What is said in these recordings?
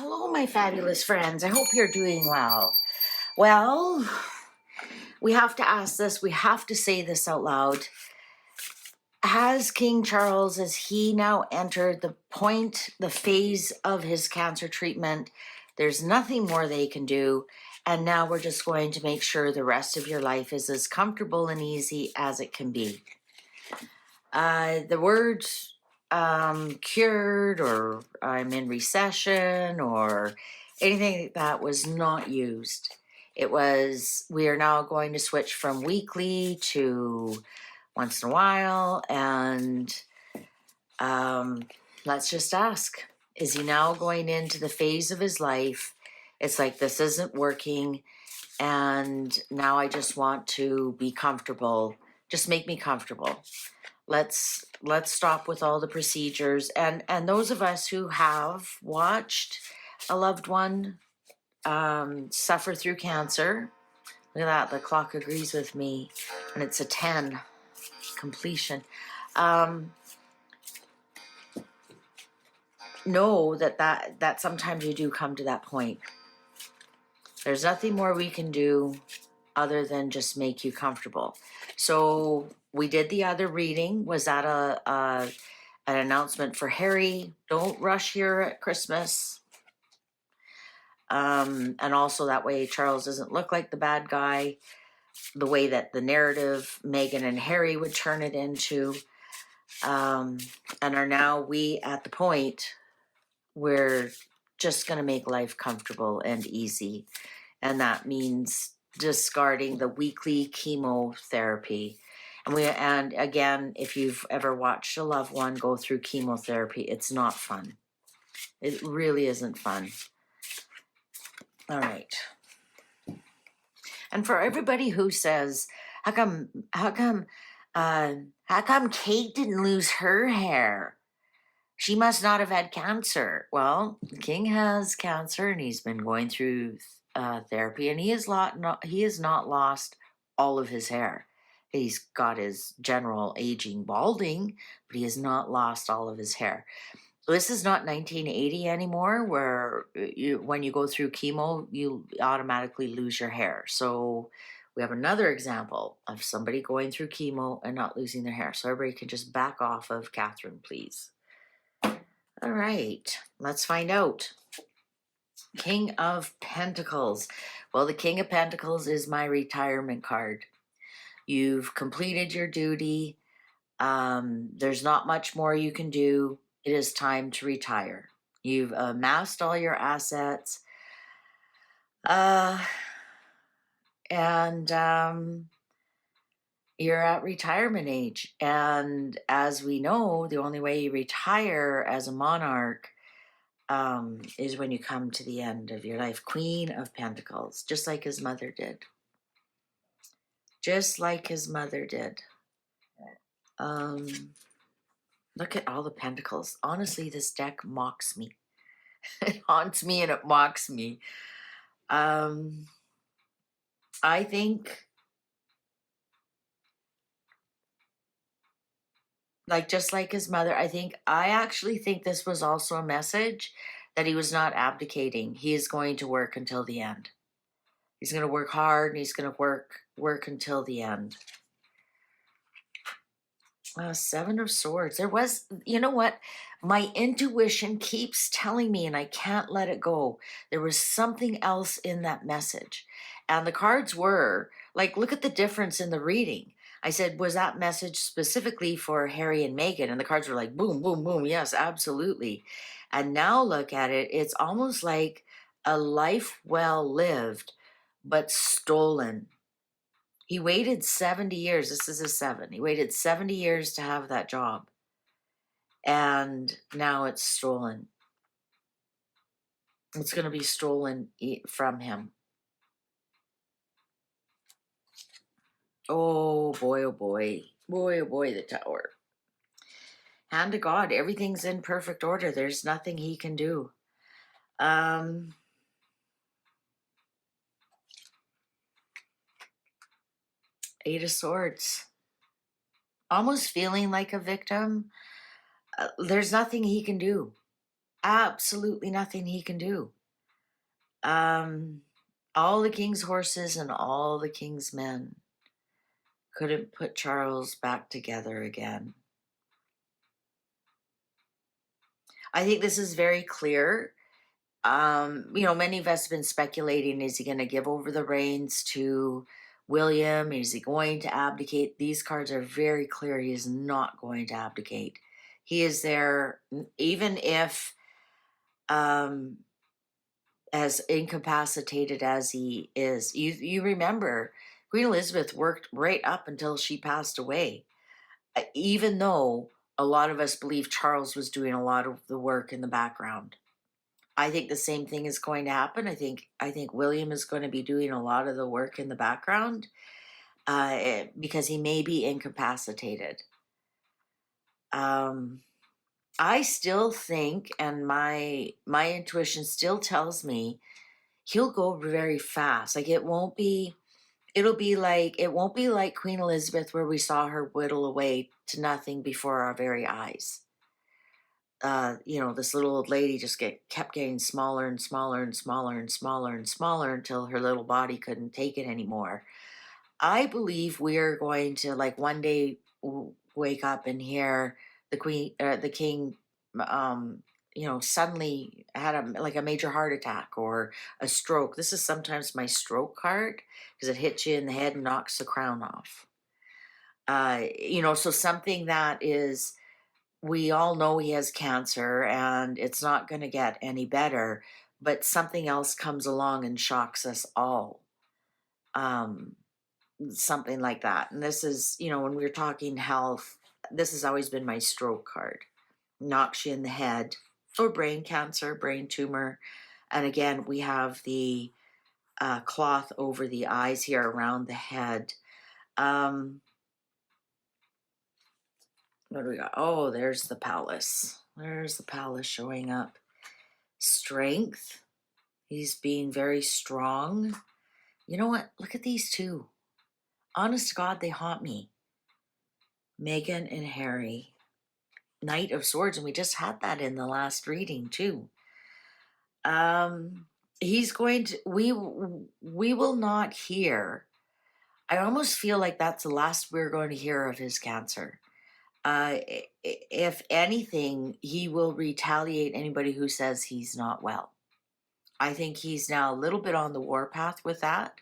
Hello, my fabulous friends. I hope you're doing well. Well, we have to ask this, we have to say this out loud. Has King Charles, as he now entered the phase of his cancer treatment, there's nothing more they can do. And now we're just going to make sure the rest of your life is as comfortable and easy as it can be. The word cured or I'm in recession or anything like that was not used. It was, we are now going to switch from weekly to once in a while. And let's just ask, is he now going into the phase of his life? It's like, this isn't working. And now I just want to be comfortable. Just make me comfortable. Let's stop with all the procedures. And those of us who have watched a loved one suffer through cancer, look at that, the clock agrees with me, and it's a 10 completion. Know that sometimes you do come to that point. There's nothing more we can do other than just make you comfortable. So we did the other reading. Was that an announcement for Harry? Don't rush here at Christmas. And also that way Charles doesn't look like the bad guy, the way that the narrative Meghan and Harry would turn it into. And are now we at the point where just going to make life comfortable and easy. And that means discarding the weekly chemotherapy. And again, if you've ever watched a loved one go through chemotherapy, it's not fun. It really isn't fun. All right. And for everybody who says, how come Kate didn't lose her hair? She must not have had cancer. Well, the king has cancer and he's been going through therapy, and he has not lost all of his hair. He's got his general aging balding, but he has not lost all of his hair. So this is not 1980 anymore, where when you go through chemo, you automatically lose your hair. So we have another example of somebody going through chemo and not losing their hair. So everybody can just back off of Catherine, please. All right, let's find out. King of Pentacles. Well, the King of Pentacles is my retirement card. You've completed your duty. There's not much more you can do. It is time to retire. You've amassed all your assets. And you're at retirement age. And as we know, the only way you retire as a monarch is when you come to the end of your life. Queen of Pentacles, just like his mother did. Just like his mother did. Look at all the pentacles. Honestly, this deck mocks me. It haunts me and it mocks me. I think, just like his mother, I actually think this was also a message that he was not abdicating. He is going to work until the end. He's going to work hard and he's going to work until the end. Seven of Swords. There was, you know what? My intuition keeps telling me, and I can't let it go. There was something else in that message. And the cards were, look at the difference in the reading. I said, was that message specifically for Harry and Meghan? And the cards were like, boom, boom, boom. Yes, absolutely. And now look at it. It's almost like a life well lived, but stolen. He waited 70 years. This is a 7. He waited 70 years to have that job. And now it's stolen. It's going to be stolen from him. Oh boy, oh boy. Boy, oh boy, the Tower. Hand to God. Everything's in perfect order. There's nothing he can do. Eight of Swords. Almost feeling like a victim. There's nothing he can do. Absolutely nothing he can do. Um, all the king's horses and all the king's men couldn't put Charles back together again. I think this is very clear. Many of us have been speculating, is he going to give over the reins to William? Is he going to abdicate? These cards are very clear. He is not going to abdicate. He is there, even if as incapacitated as he is. You remember, Queen Elizabeth worked right up until she passed away, even though a lot of us believe Charles was doing a lot of the work in the background. I think the same thing is going to happen. I think William is going to be doing a lot of the work in the background because he may be incapacitated. I still think, and my intuition still tells me, he'll go very fast. Like it won't be like Queen Elizabeth, where we saw her whittle away to nothing before our very eyes. This little old lady just kept getting smaller and smaller and smaller and smaller and smaller until her little body couldn't take it anymore. I believe we're going to, like, one day wake up and hear the king, suddenly had a major heart attack or a stroke. This is sometimes my stroke card because it hits you in the head and knocks the crown off. So something that is, we all know he has cancer and it's not going to get any better, but something else comes along and shocks us all. Something like that. And this is, when we're talking health, this has always been my stroke card. Knocks you in the head, or brain cancer, brain tumor. And again, we have the cloth over the eyes here around the head. What do we got? Oh, there's the palace. There's the palace showing up. Strength. He's being very strong. You know what? Look at these two. Honest to God, they haunt me. Meghan and Harry. Knight of Swords, and we just had that in the last reading too. He's going to, we will not hear. I almost feel like that's the last we're going to hear of his cancer. If anything, he will retaliate anybody who says he's not well. I think he's now a little bit on the warpath with that.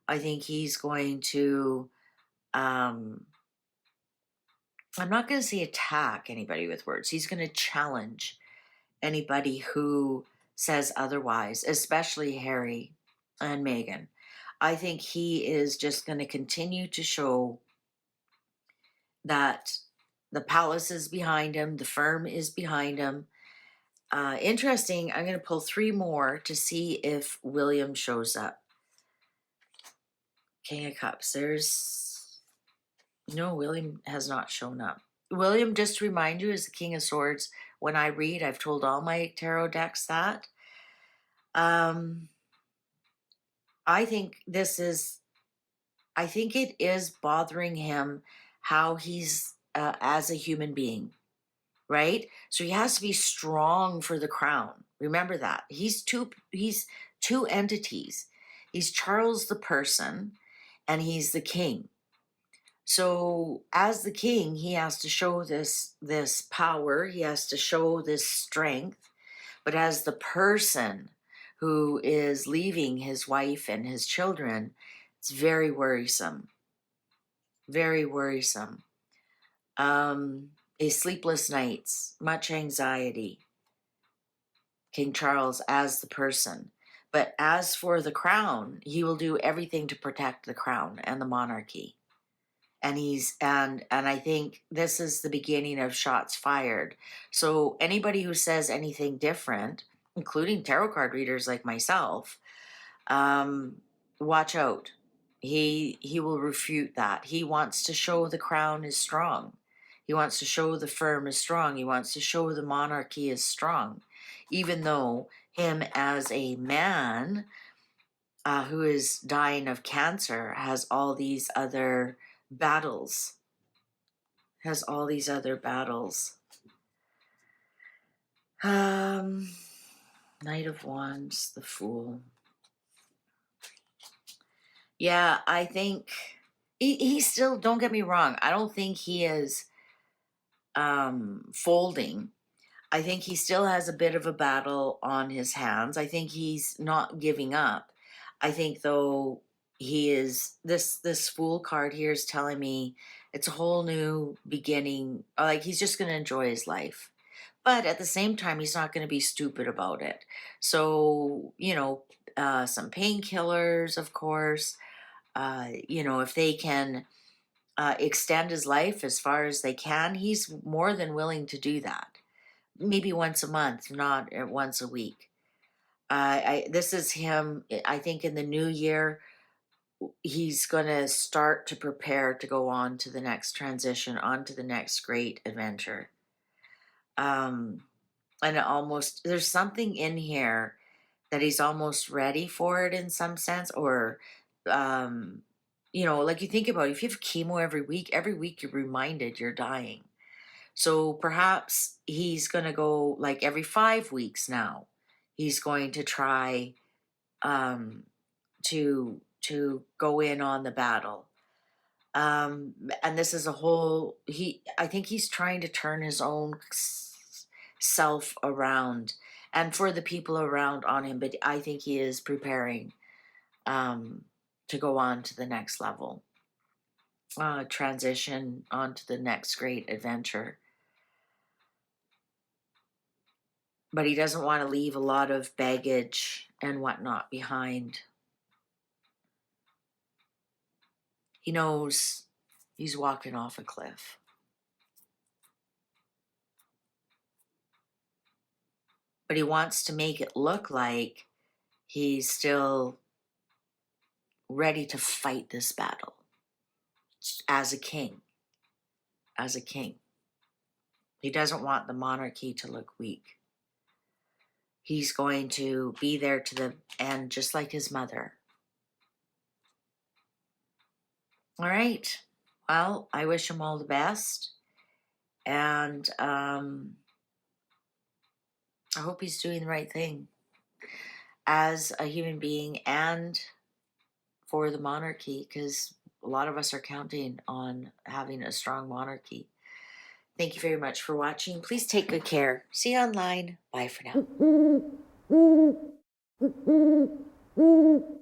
I think he's going to, I'm not going to say attack anybody with words. He's going to challenge anybody who says otherwise, especially Harry and Meghan. I think he is just going to continue to show that the palace is behind him, the firm is behind him. Interesting, I'm going to pull 3 more to see if William shows up. King of Cups, no, William has not shown up. William, just to remind you, is the King of Swords. When I read, I've told all my tarot decks that. I think it is bothering him how he's as a human being, right? So he has to be strong for the crown. Remember that. He's two entities. He's Charles the person and he's the king. So as the king, he has to show this power, he has to show this strength, but as the person who is leaving his wife and his children, it's very worrisome. Very worrisome. Sleepless nights, much anxiety. King Charles as the person. But as for the crown, he will do everything to protect the crown and the monarchy. And I think this is the beginning of shots fired. So anybody who says anything different, including tarot card readers like myself, watch out. He will refute that. He wants to show the crown is strong. He wants to show the firm is strong. He wants to show the monarchy is strong, even though him as a man who is dying of cancer has all these other battles. Knight of Wands, the Fool. Yeah, I think he still, don't get me wrong, I don't think he is folding. I think he still has a bit of a battle on his hands. I think he's not giving up. I think though he is, this Fool card here is telling me it's a whole new beginning. Like he's just going to enjoy his life. But at the same time, he's not going to be stupid about it. So, some painkillers, of course. If they can extend his life as far as they can, he's more than willing to do that. Maybe once a month, not once a week. This is him. I think in the new year, he's going to start to prepare to go on to the next transition, on to the next great adventure. And there's something in here that he's almost ready for it in some sense, or, like you think about it, if you have chemo every week you're reminded you're dying. So perhaps he's going to go like every 5 weeks now. He's going to try to go in on the battle. And this is I think he's trying to turn his own self around and for the people around on him, but I think he is preparing to go on to the next level, transition on to the next great adventure. But he doesn't want to leave a lot of baggage and whatnot behind. He knows he's walking off a cliff. But he wants to make it look like he's still ready to fight this battle as a king. As a king. He doesn't want the monarchy to look weak. He's going to be there to the end, just like his mother. All right. Well, I wish him all the best. And I hope he's doing the right thing as a human being and for the monarchy, because a lot of us are counting on having a strong monarchy. Thank you very much for watching. Please take good care. See you online. Bye for now.